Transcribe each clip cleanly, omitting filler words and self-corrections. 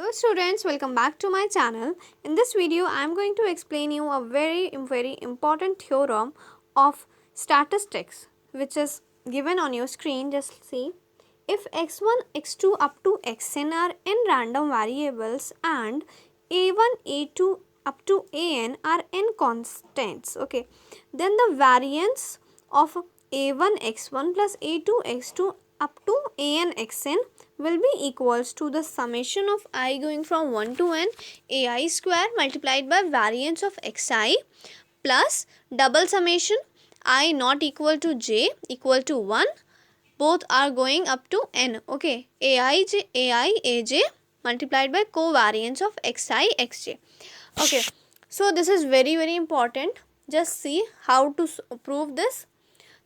Hello students, welcome back to my channel. In this video, I am going to explain you a very important theorem of statistics which is given on your screen. Just see. If x1, x2 up to xn are n random variables and a1, a2 up to an are n constants, okay, then the variance of a1 x1 plus a2 x2 up to an xn will be equals to the summation of I going from 1 to n ai square multiplied by variance of xi plus double summation I not equal to j equal to 1. Both are going up to n, okay, ai aj multiplied by covariance of xi xj. Okay, so this is very important. Just see how to prove this.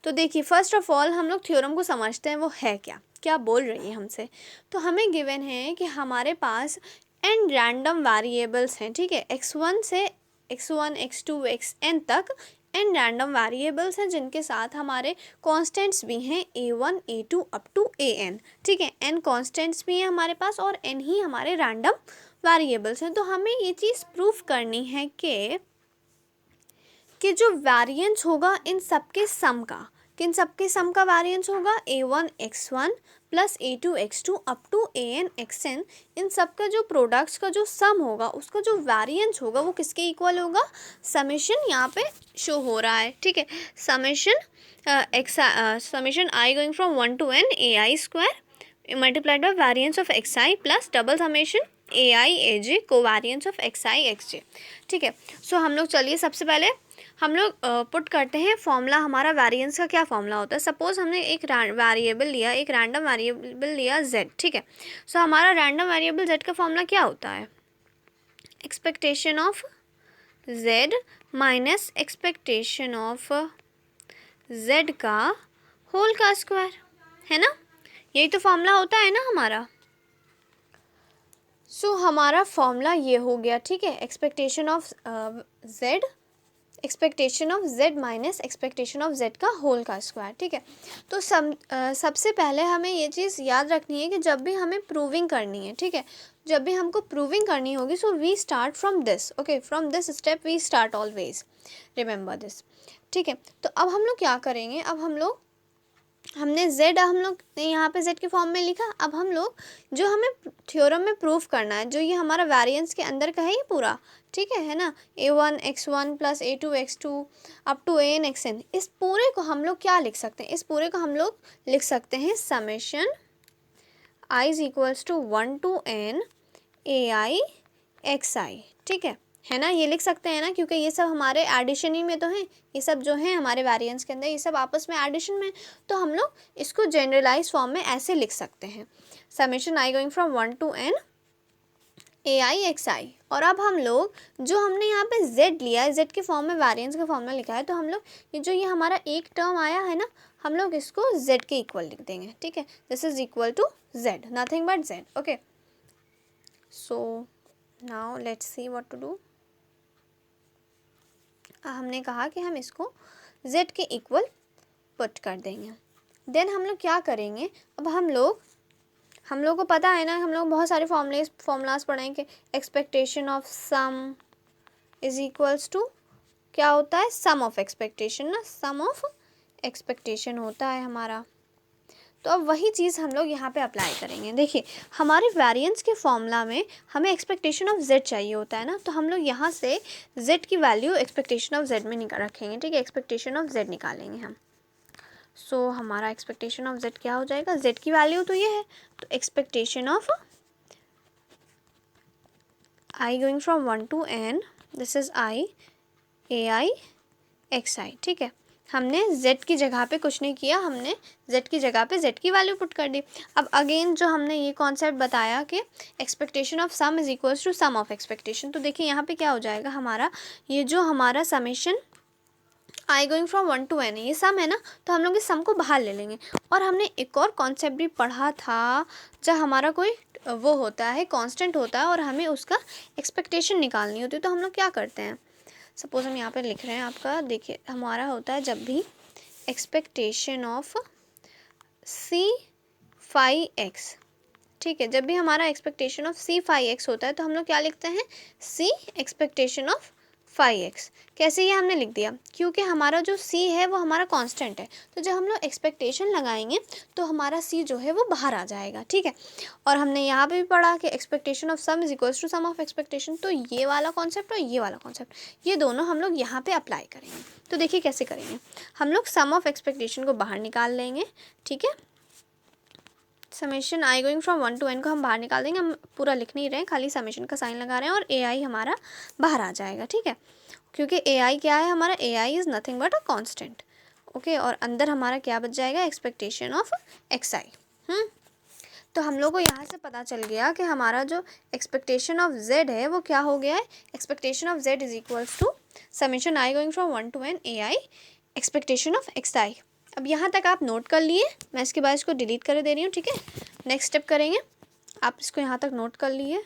तो देखिए, first of all हम लोग theorem को समझते हैं वो है क्या क्या बोल रही है हमसे. तो हमें गिवन है कि हमारे पास n रैंडम वेरिएबल्स हैं, ठीक है, x1 से x1 x2 xn तक n रैंडम वेरिएबल्स हैं जिनके साथ हमारे कॉन्स्टेंट्स भी हैं a1 a2 up to an, ठीक है, n कॉन्स्टेंट्स भी हैं हमारे पास और n ही हमारे रैंडम वेरिएबल्स हैं. तो हमें ये चीज़ प्रूफ करनी है कि जो वेरिएंस होगा इन सबके सम का, किन सबके सम का वेरिएंस होगा a1 x1 plus a2 x2 up to an xn, इन सब का जो प्रोडक्ट्स का जो सम होगा उसका जो वेरिएंस होगा वो किसके इक्वल होगा, समेशन यहाँ पे शो हो रहा है, ठीक है, summation I going from 1 to n ai square multiplied by variance of xi plus double summation ai aj covariance of xi xj, ठीक है. सो हम लोग चलिए सबसे पहले हम लोग पुट करते हैं फॉर्मूला. हमारा वेरिएंस का क्या फॉर्मूला होता है. सपोज हमने एक वेरिएबल लिया, एक रैंडम वेरिएबल लिया z, ठीक है. सो हमारा रैंडम वेरिएबल z का फॉर्मूला क्या होता है, expectation of z minus expectation of z का होल का स्क्वायर, है ना, यही तो फॉर्मूला होता है ना हमारा. सो हमारा फॉर्मूला ये हो गया, ठीक है, expectation of z minus expectation of z का होल का स्क्वायर, ठीक है. तो सबसे पहले हमें ये चीज़ याद रखनी है कि जब भी हमें प्रूविंग करनी है, ठीक है, जब भी हमको प्रूविंग करनी होगी so we start from this, okay, from this step we start always, remember this, ठीक है. तो अब हम लोग क्या करेंगे, अब हमने z हम लोग ने यहाँ पे z के फॉर्म में लिखा. अब हम लोग जो हमें थ्योरम में प्रूफ करना है, जो ये हमारा वेरिएंस के अंदर का है ये पूरा, ठीक है ना, a1 x1 plus a2 x2 up to an xn, इस पूरे को हम लोग क्या लिख सकते हैं, इस पूरे को हम लोग लिख सकते हैं summation i is equals to 1 to n ai xi, ठीक है ना, ये लिख सकते हैं ना, क्योंकि ये सब हमारे एडिशन ही में तो हैं, ये सब जो है हमारे वेरिएंस के अंदर ये सब आपस में एडिशन में, तो हम लोग इसको जनरलाइज फॉर्म में ऐसे लिख सकते हैं, summation I going from 1 to n ai xi. और अब हम लोग जो हमने यहाँ पे z लिया है, z के फॉर्म में वेरिएंस का फॉर्मूला लिखा है, तो हम लोग ये हमारा एक टर्म आया है ना, हम लोग इसको z के इक्वल लिख देंगे, ठीक है, this is equal to z, nothing but z, okay. So now let's see what to do. हमने कहा कि हम इसको z के इक्वल पुट कर देंगे. देन हम लोग क्या करेंगे, अब हम लोग को पता है ना, हम लोग बहुत सारे फॉर्मूलाज पढ़ेंगे. Expectation of sum is equals to क्या होता है, सम ऑफ एक्सपेक्टेशन ना, सम ऑफ एक्सपेक्टेशन होता है हमारा. तो अब वही चीज़ हम लोग यहाँ पे अप्लाई करेंगे. देखिए, हमारे वेरिएंस के फॉर्मूला में हमें एक्सपेक्टेशन ऑफ z चाहिए होता है ना, तो हम लोग यहाँ से z की वैल्यू एक्सपेक्टेशन ऑफ z में निकाल रखेंगे, ठीक है, एक्सपेक्टेशन ऑफ z निकालेंगे हम. सो हमारा एक्सपेक्टेशन ऑफ z क्या हो जाएगा, z की वैल्यू तो ये है, तो expectation of i going from 1 to n, this is i ai xi, ठीक है. हमने z की जगह पे कुछ नहीं किया, हमने z की जगह पे z की वैल्यू पुट कर दी. अब अगेन जो हमने ये कॉन्सेप्ट बताया कि expectation of sum is equals to sum of expectation, तो देखिए यहाँ पे क्या हो जाएगा, हमारा ये जो हमारा summation I going from 1 to n ये सम है ना, तो हम लोग इस सम को बाहर ले लेंगे. और हमने एक और कॉन्सेप्ट भी पढ़ा था, जब हमारा कोई वो होता है कांस्टेंट होता है और हमें उसका एक्सपेक्टेशन निकालनी होती है, तो हम लोग क्या करते हैं, सपोज हम यहाँ पे लिख रहे हैं आपका, देखिए हमारा होता है जब भी expectation of c phi x, ठीक है, जब भी हमारा एक्सपेक्टेशन ऑफ सी 5x होता है तो हम लोग क्या लिखते हैं, सी एक्सपेक्टेशन ऑफ 5x। कैसे ये हमने लिख दिया, क्योंकि हमारा जो सी है वो हमारा कांस्टेंट है, तो जब हम लोग एक्सपेक्टेशन लगाएंगे तो हमारा सी जो है वो बाहर आ जाएगा। ठीक है, और हमने यहाँ पे भी पढ़ा कि expectation of sum is equals to sum of expectation, तो ये वाला कॉन्सेप्ट और ये वाला कॉन्सेप्ट, ये दोनों हम लोग यहाँ पे अप्लाई करेंगे। तो देखिए कैसे करेंगे, हम लोग सम ऑफ एक्सपेक्टेशन को बाहर निकाल लेंगे। ठीक है, summation I going from 1 to n को हम बाहर निकाल देंगे, हम पूरा लिख नहीं रहे हैं, खाली समेशन का साइन लगा रहे हैं और ए आई हमारा बाहर आ जाएगा। ठीक है, क्योंकि ए आई क्या है हमारा, A I is nothing but a constant. Okay, और अंदर हमारा क्या बच जाएगा, एक्सपेक्टेशन ऑफ एक्स आई। तो हम लोग को यहाँ से पता चल गया कि हमारा जो एक्सपेक्टेशन ऑफ z है वो क्या हो गया है, expectation of z is equals to summation I going from 1 to n A I expectation of X I. अब यहाँ तक आप नोट कर लिए, मैं इसके बाद इसको डिलीट कर दे रही हूँ। ठीक है, नेक्स्ट स्टेप करेंगे, आप इसको यहाँ तक नोट कर लिए।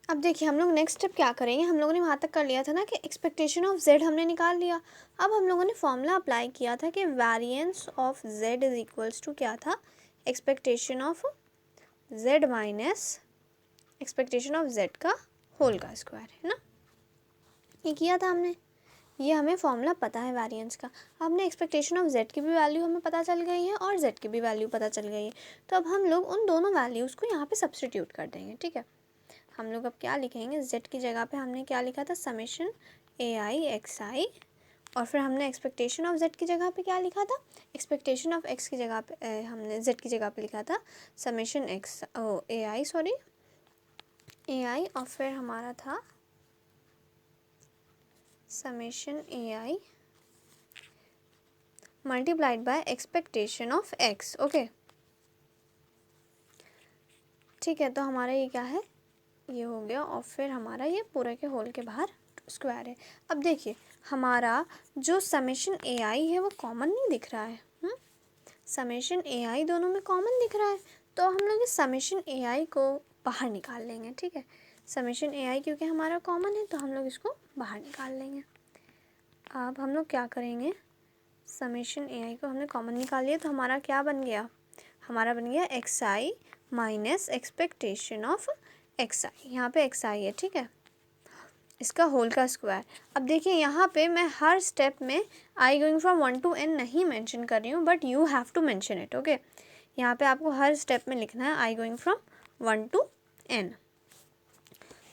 अब देखिए हम लोग नेक्स्ट स्टेप क्या करेंगे, हम लोगों ने वहाँ तक कर लिया था ना कि एक्सपेक्टेशन ऑफ z हमने निकाल लिया। अब हम लोगों ने फॉर्मूला अप्लाई किया था कि variance of z is equals to क्या था, expectation of z minus expectation of z का होल का स्क्वायर, है ना, ये किया था हमने, ये हमें फॉर्मूला पता है वेरिएंस का। हमने एक्सपेक्टेशन ऑफ z की भी वैल्यू हमें पता चल गई है और z की भी वैल्यू पता चल गई है, तो अब हम लोग उन दोनों वैल्यूज़ को यहाँ पे सब्सटीट्यूट कर देंगे। ठीक है, हम लोग अब क्या लिखेंगे, z की जगह पे हमने क्या लिखा था, summation A I x I, और फिर हमने एक्सपेक्टेशन ऑफ z की जगह पे क्या लिखा था, एक्सपेक्टेशन ऑफ x की जगह पे हमने z की जगह पे लिखा था summation X A I sorry A I, और फिर हमारा था summation A I multiplied by expectation of x। Okay, ठीक है, तो हमारा ये क्या है, ये हो गया, और फिर हमारा ये पूरे के होल के बाहर स्क्वायर है। अब देखिए हमारा जो समेशन ए आई है वो कॉमन नहीं दिख रहा है, समेशन ए आई दोनों में कॉमन दिख रहा है, तो हम लोग इस समेशन ए आई को बाहर निकाल लेंगे। ठीक है, समेशन ए आई क्योंकि हमारा कॉमन है तो हम लोग इसको बाहर निकाल लेंगे। अब हम लोग क्या करेंगे, समेशन ए आई को हमने कॉमन निकाल लिया, तो हमारा क्या बन गया, हमारा बन गया X I minus expectation of X I, यहाँ पे एक्स आई है। ठीक है, इसका होल का स्क्वायर। अब देखिए यहाँ पे मैं हर स्टेप में I going from 1 to n नहीं मेंशन कर रही हूँ, but you have to mention it. Okay, यहाँ पे आपको हर स्टेप में लिखना है I going from 1 to n।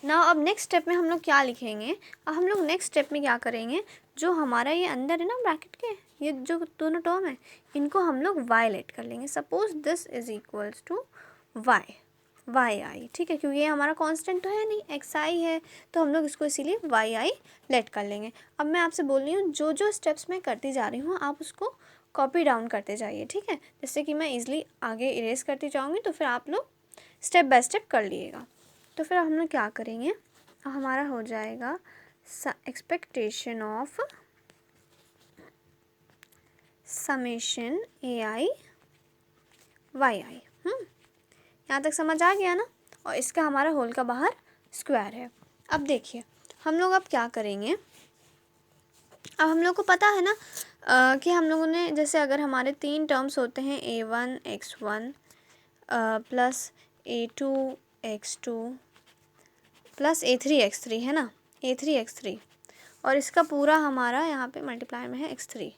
Now अब नेक्स्ट स्टेप में हम लोग क्या लिखेंगे, अब हम लोग नेक्स्ट स्टेप में क्या करेंगे, जो हमारा ये अंदर है ना ब्रैकेट के, ये जो दोनों टर्म है इनको हम लोग y लेट कर लेंगे। Suppose this is equals to y Y I. ठीक है, क्योंकि ये हमारा कांस्टेंट तो है नहीं, एक्स आई है, तो हम लोग इसको इसीलिए वाई आई लेट कर लेंगे। अब मैं आपसे बोल रही हूँ जो जो स्टेप्स मैं करती जा रही हूँ आप उसको कॉपी डाउन करते जाइए। ठीक है, जिससे कि मैं इजीली आगे इरेज करती जाऊँगी, तो फिर आप लोग स्टेप बाय स्टेप कर लिएगा। तो फिर हम लोग क्या करेंगे, हमारा हो जाएगा expectation of summation A I Y I. यहाँ तक समझ आ गया ना, और इसका हमारा होल का बाहर स्क्वायर है। अब देखिए हम लोग अब क्या करेंगे, अब हम लोग को पता है ना कि हम लोगों ने जैसे अगर हमारे 3 टर्म्स होते हैं a1 x1 plus a2 x2 plus a3 x3, है ना, a3 x3, और इसका पूरा हमारा यहाँ पे मल्टीप्लाई में है x3,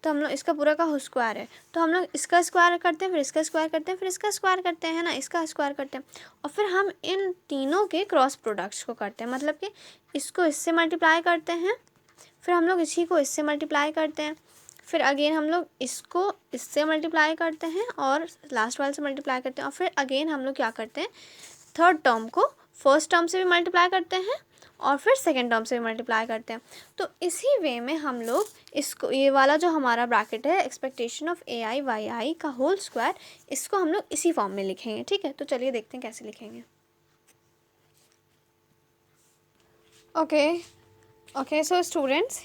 तो हम लोग इसका पूरा का स्क्वायर है, तो हम लोग इसका स्क्वायर करते हैं, फिर इसका स्क्वायर करते हैं, फिर इसका स्क्वायर करते हैं, है ना, इसका स्क्वायर करते हैं, और फिर हम इन तीनों के क्रॉस प्रोडक्ट्स को करते हैं, मतलब कि इसको इससे मल्टीप्लाई करते हैं, फिर हम लोग इसी को इससे मल्टीप्लाई करते हैं, फिर अगेन हम लोग इसको इससे मल्टीप्लाई करते हैं और लास्ट वाले से मल्टीप्लाई करते हैं, और फिर अगेन हम लोग क्या करते हैं, थर्ड टर्म को फर्स्ट टर्म से भी मल्टीप्लाई करते हैं और फिर सेकेंड टर्म से भी मल्टीप्लाई करते हैं। तो इसी वे में हम लोग इसको, ये वाला जो हमारा ब्रैकेट है expectation of A I Y I का होल स्क्वायर, इसको हम लोग इसी फॉर्म में लिखेंगे। ठीक है, तो चलिए देखते हैं कैसे लिखेंगे। ओके सो स्टूडेंट्स,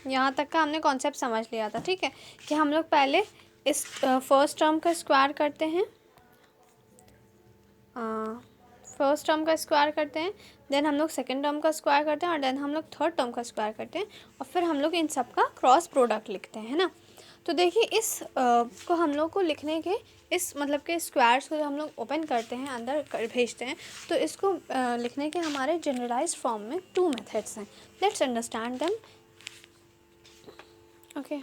यहाँ तक का हमने कॉन्सेप्ट समझ लिया था। ठीक है, कि हम लोग पहले इस फर्स्ट टर्म का स्क्वायर करते हैं, फर्स्ट टर्म का स्क्वायर करते हैं, देन हम लोग सेकेंड टर्म का स्क्वायर करते हैं और देन हम लोग थर्ड टर्म का स्क्वायर करते हैं और फिर हम लोग इन सब का क्रॉस प्रोडक्ट लिखते हैं, है ना। तो देखिए इस को हम लोग को लिखने के इस मतलब के स्क्वायर्स को हम लोग ओपन करते हैं, अंदर भेजते हैं, तो इसको लिखने के हमारे जनरलाइज्ड फॉर्म में 2 मेथड्स हैं। Let's understand them. Okay,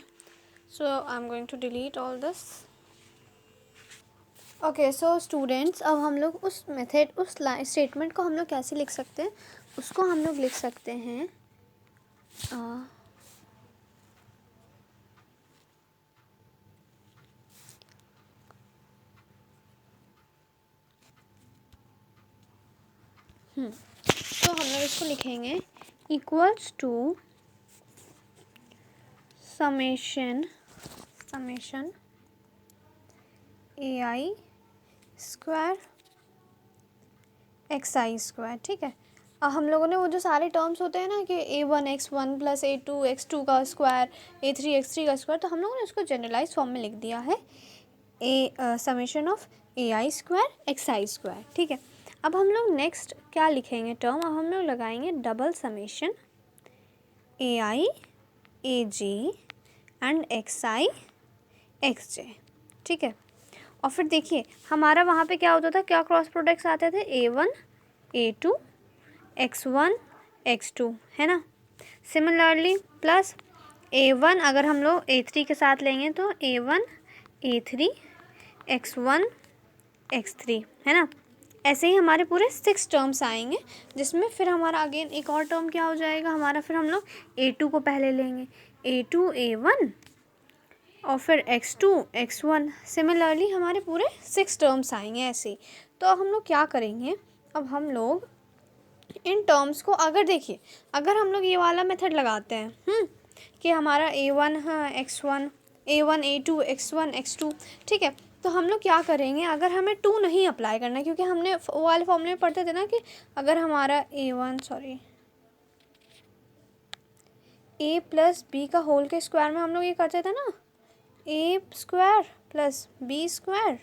so I am going to delete all this. Okay so students, अब हम लोग उस मेथड उस स्टेटमेंट को हम लोग कैसे लिख सकते हैं, उसको हम लोग लिख सकते हैं तो हम लोग इसको लिखेंगे equals to summation A I square x i square. ठीक है, अब हम लोगों ने वो जो सारे टर्म्स होते हैं ना कि a1x1 प्लस a2x2 का स्क्वायर, a3x3 का स्क्वायर, तो हम लोगों ने उसको जनरलाइज फॉर्म में लिख दिया है summation of A I square x i square. ठीक है, अब हम लोग नेक्स्ट क्या लिखेंगे टर्म, अब हम लोग लगाएंगे double summation A I A J and X I X J. ठीक है, और फिर देखिए हमारा वहाँ पे क्या होता था, क्या क्रॉस प्रोडक्ट्स आते थे, a1 a2 x1 x2, है ना। सिमिलरली प्लस a1 अगर हम लोग a3 के साथ लेंगे तो a1 a3 x1 x3, है ना। ऐसे ही हमारे पूरे 6 टर्म्स आएंगे, जिसमें फिर हमारा अगेन एक और टर्म क्या हो जाएगा हमारा, फिर हम लोग a2 को पहले लेंगे, a2 a1 और फिर x2 x1। सिमिलरली हमारे पूरे 6 टर्म्स आएंगे ऐसे ही। तो अब हम लोग क्या करेंगे, अब हम लोग इन टर्म्स को अगर देखिए, अगर हम लोग ये वाला मेथड लगाते हैं कि हमारा a1 हाँ x1 a1 a2 x1 x2, ठीक है, तो हम लोग क्या करेंगे, अगर हमें 2 नहीं अप्लाई करना, क्योंकि हमने वो वाले फॉर्मूले में पढ़ते थे ना कि अगर हमारा a प्लस बी का होल के स्क्वायर में हम लोग ये करते थे ना, A square plus B square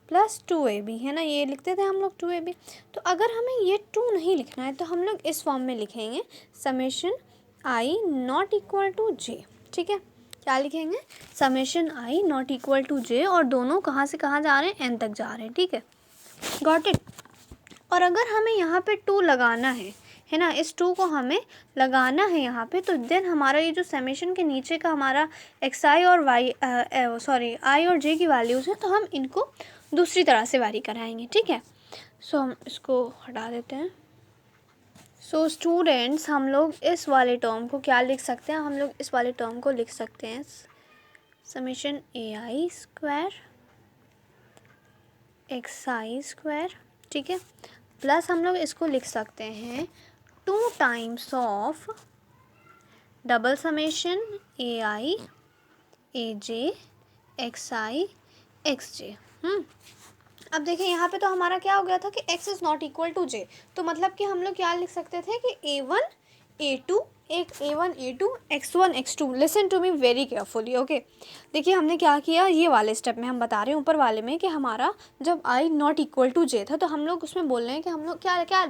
plus 2ab, है ना, ये लिखते थे हम लोग 2ab। तो अगर हमें ये 2 नहीं लिखना है तो हम लोग इस फॉर्म में लिखेंगे summation I not equal to J. ठीक है, क्या लिखेंगे, summation I not equal to J, और दोनों कहाँ से कहाँ जा रहे हैं, एन तक जा रहे हैं। ठीक है, गॉट इट। और अगर हमें यहाँ पे 2 लगाना है ना, इस 2 को हमें लगाना है यहाँ पे, तो देन हमारा ये जो समेशन के नीचे का हमारा एक्स आई और वाई आई और जे की वैल्यूज़ है, तो हम इनको दूसरी तरह से वारी कराएंगे। ठीक है, सो हम इसको हटा देते हैं। सो स्टूडेंट्स, हम लोग इस वाले टर्म को क्या लिख सकते हैं, हम लोग इस वाले टर्म को लिख सकते हैं summation A I square x i square. ठीक है, प्लस हम लोग इसको लिख सकते हैं 2 times of double summation A I A J X I X J. अब देखिए यहाँ पे तो हमारा क्या हो गया था कि x is not equal to j, तो मतलब कि हम लोग क्या लिख सकते थे कि a1 a2 एक a1 a2 x1 x2। Listen to me very carefully, okay. देखिए हमने क्या किया, ये वाले स्टेप में हम बता रहे हैं ऊपर वाले में कि हमारा जब i not equal to j था, तो हम लोग उसमें बोल रहे हैं कि हम लोग क्या क्या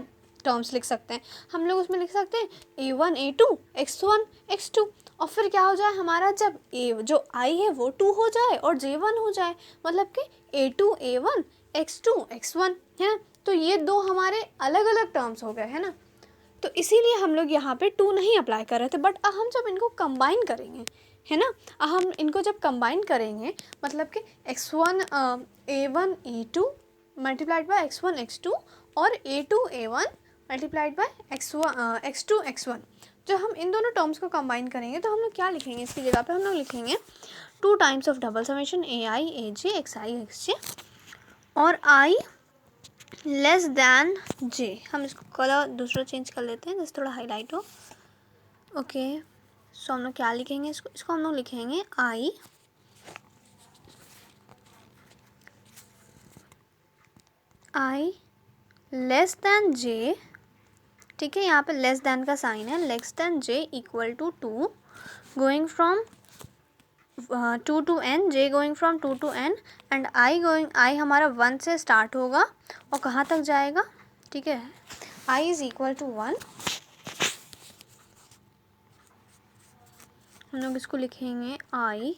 टर्म्स लिख सकते हैं, हम लोग उसमें लिख सकते हैं a1 a2 x1 x2, और फिर क्या हो जाए हमारा, जब a जो i है वो 2 हो जाए और j1 हो जाए, मतलब कि a2 a1 x2 x1, है ना। तो ये 2 हमारे अलग अलग टर्म्स हो गए, है ना। तो इसीलिए हम लोग यहाँ पे 2 नहीं अप्लाई कर रहे थे, बट हम जब इनको कंबाइन करेंगे, है ना, हम इनको जब कंबाइन करेंगे, मतलब कि x1 a1 a2 multiplied by x1 x2 और a2 a1 multiplied by x2 x1, जब हम इन दोनों टर्म्स को कंबाइन करेंगे तो हम लोग क्या लिखेंगे, इसकी जगह पे हम लोग लिखेंगे 2 times of double summation A I A J X I X J और i लेस दैन j। हम इसको कलर दूसरा चेंज कर लेते हैं जिससे थोड़ा हाईलाइट हो। ओके, सो हम लोग क्या लिखेंगे, इसको हम लोग लिखेंगे i लेस दैन j। ठीक है, यहाँ पे लेस दैन का साइन है, less than j equal to 2 going from 2 to n, j going from 2 to n and i हमारा 1 से स्टार्ट होगा और कहाँ तक जाएगा, ठीक है। I इज इक्वल टू 1, हम लोग इसको लिखेंगे I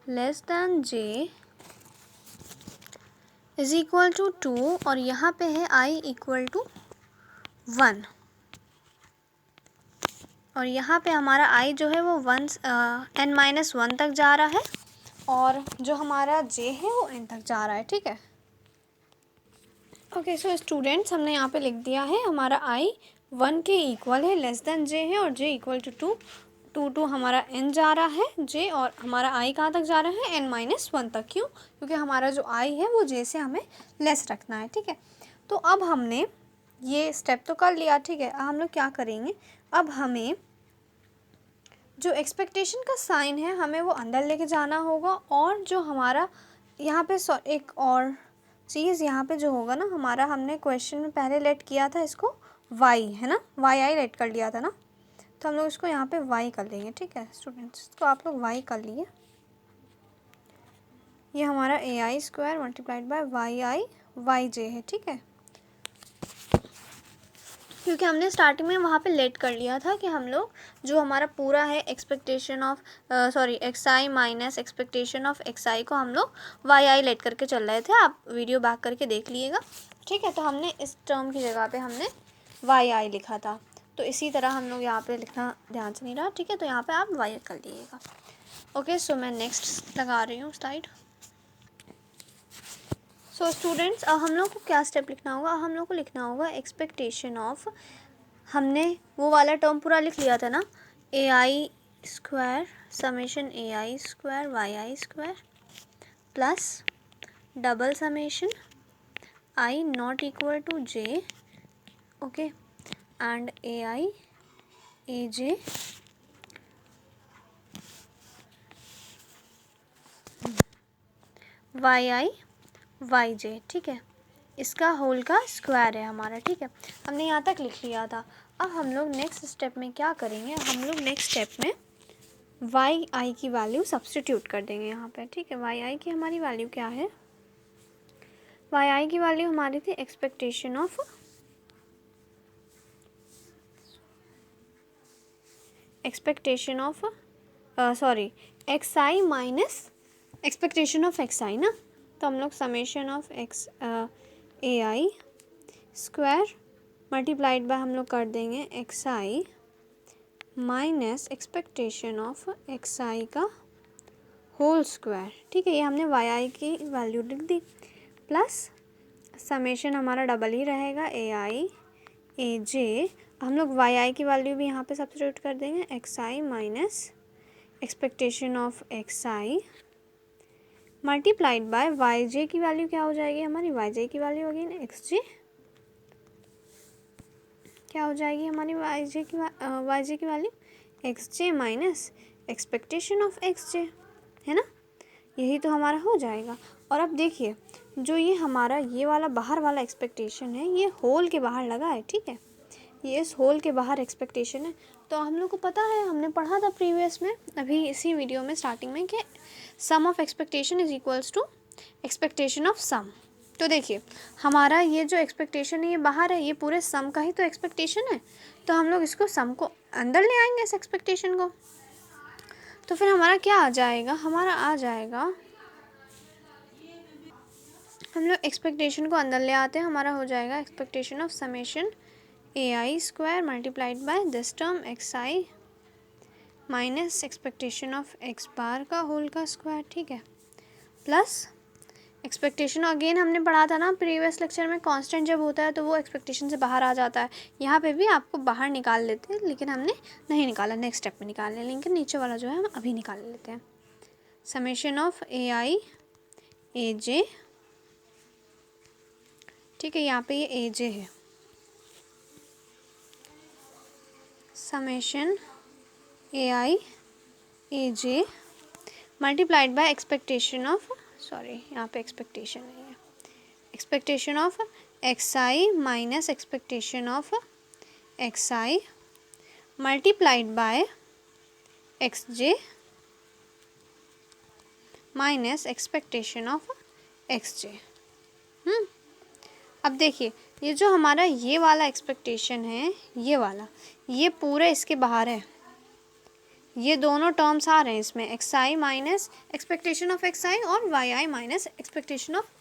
less than J is equal to 2, और यहाँ पे है I इक्वल टू 1, और यहाँ पे हमारा I जो है वो n-1 तक जा रहा है, और जो हमारा J है वो n तक जा रहा है। ठीक है। ओके, सो स्टूडेंट्स, हमने यहाँ पे लिख दिया है हमारा I 1 के इक्वल है, लेस देन J है, और J इक्वल टू 2 टू हमारा n जा रहा है J, और हमारा I कहाँ तक जा रहा है, n-1 तक। क्यों? क्योंकि हमारा जो I है वो J से हमें लेस रखना है। ठीक है। तो अब हमने ये स्टेप तो कर लिया। ठीक है। हम लोग क्या करेंगे, अब हमें जो एक्सपेक्टेशन का साइन है हमें वो अंदर लेके जाना होगा, और जो हमारा यहाँ पे एक और चीज़ यहाँ पे जो होगा ना, हमारा हमने क्वेश्चन में पहले लेट किया था इसको y, है ना, y लेट कर लिया था ना, तो हम लोग इसको यहाँ पे y कर लेंगे। ठीक है स्टूडेंट्स, तो आप लोग y कर लिए, ये हमारा ai² मल्टीप्लाइड बाय yj है। ठीक है। क्योंकि हमने स्टार्टिंग में वहाँ पे लेट कर लिया था कि हम लोग जो हमारा पूरा है expectation of xi minus expectation of xi को हम लोग yi लेट करके चल रहे थे। आप वीडियो बैक करके देख लीजिएगा। ठीक है। तो हमने इस टर्म की जगह पे हमने yi लिखा था, तो इसी तरह हम लोग यहाँ पे लिखना ध्यान से नहीं रहा। ठीक है। तो यहाँ पे आप y कर लीजिएगा। ओके, सो मैं नेक्स्ट लगा रही हूँ स्लाइड। सो स्टूडेंट्स, अब हम लोग को क्या स्टेप लिखना होगा, हम लोग को लिखना होगा एक्सपेक्टेशन ऑफ, हमने वो वाला टर्म पूरा लिख लिया था ना, ai² summation ai² yi² plus double summation I not equal to j, okay, and ai aj yi yj। ठीक है। इसका होल का स्क्वायर है हमारा। ठीक है। हमने यहाँ तक लिख लिया था। अब हम लोग नेक्स्ट स्टेप में क्या करेंगे, हम लोग नेक्स्ट स्टेप में yi की वैल्यू सब्स्टिट्यूट कर देंगे यहाँ पे। ठीक है। yi की हमारी वैल्यू क्या है, yi की वैल्यू हमारी थी expectation of xi minus expectation of xi ना, तो हम लोग summation of ai square multiplied bye हम लोग कर देंगे xi minus expectation of xi का होल स्क्वायर। ठीक है। ये हमने yi की वैल्यू लिख दी, प्लस समेशन हमारा डबल ही रहेगा ai aj, हम लोग yi की वैल्यू भी यहाँ पे सब्स्टिट्यूट कर देंगे xi minus expectation of xi multiplied by yj की वैल्यू क्या हो जाएगी हमारी, yj की वैल्यू अगेन xj, क्या हो जाएगी हमारी yj की value xj minus expectation of xj, है ना, यही तो हमारा हो जाएगा। और अब देखिए, जो ये हमारा ये वाला बाहर वाला एक्सपेक्टेशन है, ये होल के बाहर लगा है। ठीक है। ये इस होल के बाहर एक्सपेक्टेशन है, तो हम लोग को पता है, हमने पढ़ा था प्रीवियस में, अभी इसी वीडियो में स्टार्टिंग में, कि sum of expectation is equals to expectation of sum. तो देखिए, हमारा ये जो एक्सपेक्टेशन है ये बाहर है, ये पूरे सम का ही तो एक्सपेक्टेशन है, तो हम लोग इसको सम को अंदर ले आएंगे इस एक्सपेक्टेशन को, तो फिर हमारा क्या आ जाएगा, हमारा आ जाएगा, हम लोग एक्सपेक्टेशन को अंदर ले आते हैं, हमारा हो जाएगा expectation of summation ai² multiplied by this term xi minus expectation of x बार का होल का स्क्वायर। ठीक है। प्लस एक्सपेक्टेशन अगेन हमने पढ़ा था ना प्रीवियस लेक्चर में, कांस्टेंट जब होता है तो वो एक्सपेक्टेशन से बाहर आ जाता है। यहाँ पे भी आपको बाहर निकाल लेते हैं, लेकिन हमने नहीं निकाला, नेक्स्ट स्टेप में निकाल लें, लेकिन नीचे वाला जो है हम अभी निकाल लेते हैं। समेशन ऑफ ai aj, ठीक है, यहाँ पे ये aj है, summation ai aj multiplied by expectation of, sorry यहाँ पे एक्सपेक्टेशन नहीं है, expectation of xi minus expectation of xi multiplied by xj minus expectation of xj। अब देखिए, ये जो हमारा ये वाला एक्सपेक्टेशन है, ये वाला, ये पूरे इसके बाहर है। ये दोनों टर्म्स आ रहे हैं इसमें, X I minus expectation of X I और Y I minus expectation of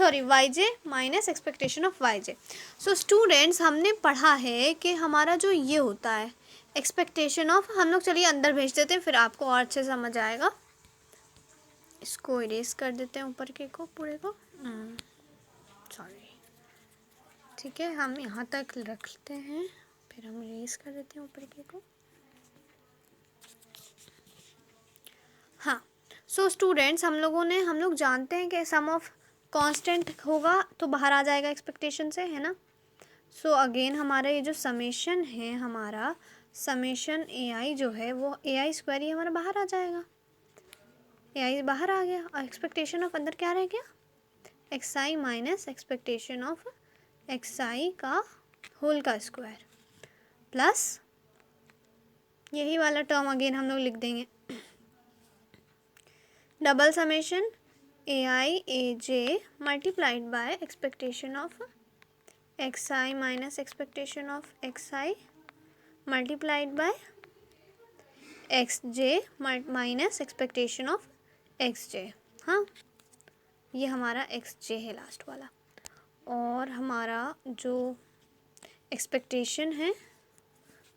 Y J minus expectation of Y J. So students, हमने पढ़ा है कि हमारा जो ये होता है एक्सपेक्टेशन ऑफ, हम लोग चलिए अंदर भेज देते हैं, फिर आपको और अच्छे समझ आएगा। इसको इरेज कर देते हैं ऊपर के को, पूरे को, सॉरी, ठीक है, हम यहाँ तक रखते हैं, फिर हम इरेज कर देते हैं ऊपर के को। हाँ, सो स्टूडेंट्स, हम लोग जानते हैं कि सम ऑफ कांस्टेंट होगा तो बाहर आ जाएगा एक्सपेक्टेशन से, है ना। सो अगेन हमारा ये जो समेशन है, हमारा समेशन ए आई जो है वो ए आई स्क्वायर ही हमारा बाहर आ जाएगा। ए आई बाहर आ गया और एक्सपेक्टेशन ऑफ अंदर क्या रह गया, X I minus expectation of X I का होल का स्क्वायर प्लस यही वाला टर्म अगेन हम लोग लिख देंगे, double summation A I A J multiplied by expectation of X I minus expectation of X I multiplied by X J minus expectation of X J. हाँ, ये हमारा एक्स जे है लास्ट वाला, और हमारा जो एक्सपेक्टेशन है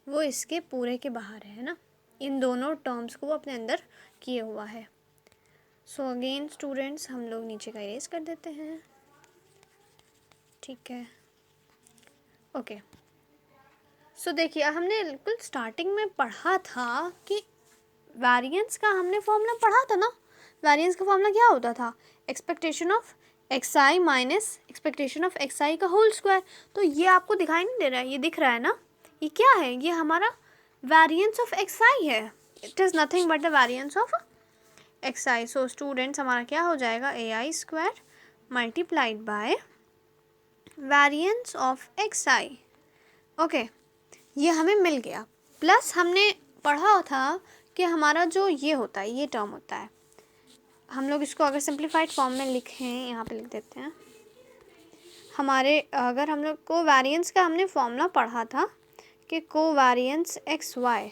वो इसके पूरे के बाहर है ना, इन दोनों टर्म्स को वो अपने अंदर किए हुआ है। सो अगेन स्टूडेंट्स, हम लोग नीचे का इरेज कर देते हैं, ठीक है, ओके। सो देखिए, हमने बिल्कुल स्टार्टिंग में पढ़ा था कि वेरिएंस का हमने फॉर्मूला पढ़ा था ना। वेरिएंस का फॉर्मूला क्या होता था, expectation of X I minus expectation of X I का होल स्क्वायर। तो ये आपको दिखाई नहीं दे रहा है, ये दिख रहा है ना, ये क्या है, ये हमारा वेरिएंस ऑफ एक्स आई है। It is nothing but the variance of X I. So students, हमारा क्या हो जाएगा, A I square multiplied by variance of X I. Okay, ये हमें मिल गया। प्लस हमने पढ़ा था कि हमारा जो ये होता है, ये टर्म होता है, हम लोग इसको अगर सिंप्लीफाइड फॉर्म में लिखें, यहाँ पे लिख देते हैं, हमारे अगर हम लोग को वेरिएंस का हमने फॉर्मूला पढ़ा था कि covariance x y,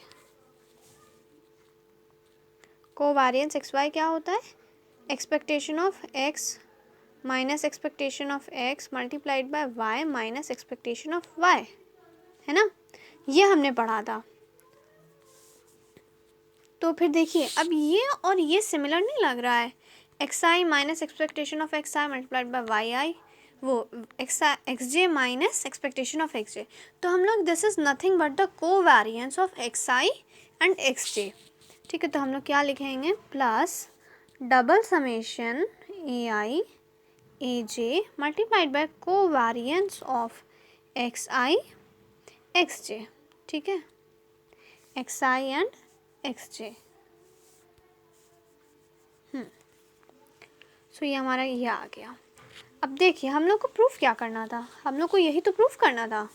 covariance x y क्या होता है, expectation of x minus expectation of x multiplied by y minus expectation of y, है ना, ये हमने पढ़ा था। तो फिर देखिए, अब ये और ये सिमिलर नहीं लग रहा है, X I minus expectation of X I multiplied by Y I, वो X J minus expectation of X J. तो हम लोग, this is nothing but the covariance of X I and X J, ठीक है। तो हम लोग क्या लिखेंगे, plus double summation A I A J multiplied by covariance of X I X J, ठीक है, X I and X J. So ये हमारा ये आ गया। अब देखिए, हम लोग को प्रूफ क्या करना था, हम लोग को यही तो प्रूफ करना था।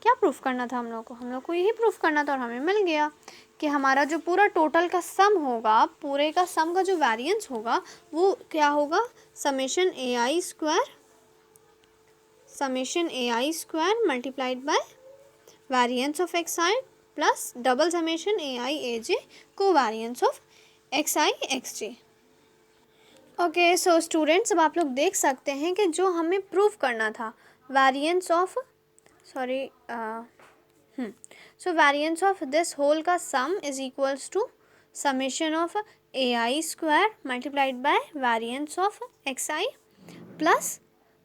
क्या प्रूफ करना था हम लोग को यही प्रूफ करना था, और हमें मिल गया कि हमारा जो पूरा टोटल का सम होगा, पूरे का सम का जो वेरिएंस होगा वो क्या होगा, summation A I square multiplied by variance of X I plus double summation A I A J covariance of X I X J. Okay, so students, अब आप लोग देख सकते हैं कि जो हमें प्रूफ करना था, variance of variance of this whole का sum is equals to summation of A I square multiplied by variance of X I plus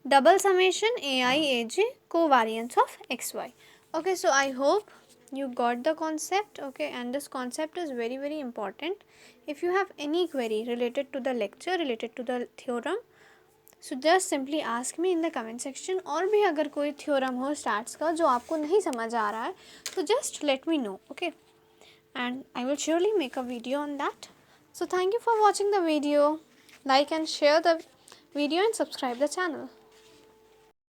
double summation aij covariance of xy. Okay, so I hope you got the concept. Okay, and this concept is very very important. If you have any query related to the lecture, related to the theorem, so just simply ask me in the comment section. और भी अगर कोई theorem हो stats का जो आपको नहीं समझ आ रहा है, तो just let me know. Okay, and I will surely make a video on that. So thank you for watching the video. Like and share the video and subscribe the channel.